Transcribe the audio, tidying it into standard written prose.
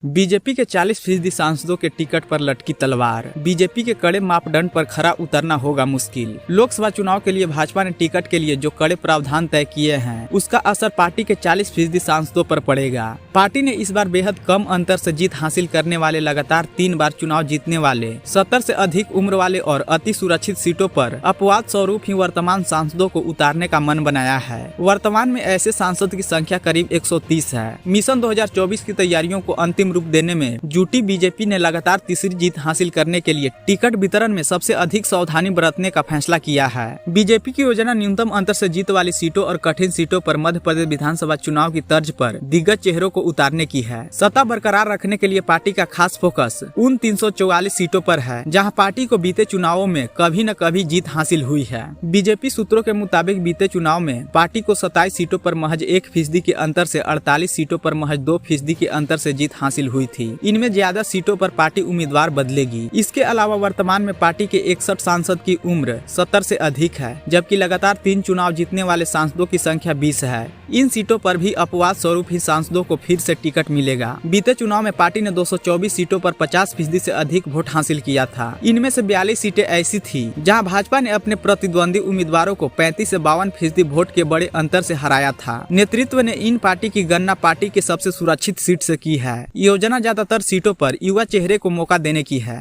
BJP के 40% सांसदों के टिकट पर लटकी तलवार। बीजेपी के कड़े मापदंड पर खरा उतरना होगा मुश्किल। लोकसभा चुनाव के लिए भाजपा ने टिकट के लिए जो कड़े प्रावधान तय किए हैं, उसका असर पार्टी के 40% सांसदों पर पड़ेगा। पार्टी ने इस बार बेहद कम अंतर से जीत हासिल करने वाले, लगातार 3 बार चुनाव जीतने वाले, 70 से अधिक उम्र वाले और अति सुरक्षित सीटों पर अपवाद स्वरूप ही वर्तमान सांसदों को उतारने का मन बनाया है। वर्तमान में ऐसे सांसद की संख्या करीब 130 है। मिशन 2024 की तैयारियों को अंतिम रूप देने में जुटी बीजेपी ने लगातार तीसरी जीत हासिल करने के लिए टिकट वितरण में सबसे अधिक सावधानी बरतने का फैसला किया है। बीजेपी की योजना न्यूनतम अंतर से जीत वाली सीटों और कठिन सीटों पर मध्य प्रदेश विधानसभा चुनाव की तर्ज पर दिग्गज चेहरों को उतारने की है। सत्ता बरकरार रखने के लिए पार्टी का खास फोकस उन 344 सीटों पर है जहां पार्टी को बीते चुनावों में कभी न कभी जीत हासिल हुई है। बीजेपी सूत्रों के मुताबिक बीते चुनाव में पार्टी को 27 सीटों पर महज 1% के अंतर से 48 सीटों पर महज 2% के अंतर से जीत हासिल हुई थी। इनमें ज्यादा सीटों पर पार्टी उम्मीदवार बदलेगी। इसके अलावा वर्तमान में पार्टी के 61 सांसद की उम्र 70 से अधिक है, जबकि लगातार 3 चुनाव जीतने वाले सांसदों की संख्या 20 है। इन सीटों पर भी अपवाद स्वरूप ही सांसदों को फिर से टिकट मिलेगा। बीते चुनाव में पार्टी ने 224 सीटों पर 50% से अधिक वोट हासिल किया था। इनमें से 42 सीटें ऐसी थी जहां भाजपा ने अपने प्रतिद्वंदी उम्मीदवारों को 35 से 52% वोट के बड़े अंतर से हराया था। नेतृत्व ने इन पार्टी की गणना पार्टी के सबसे सुरक्षित सीट से की है। योजना ज्यादातर सीटों पर युवा चेहरे को मौका देने की है।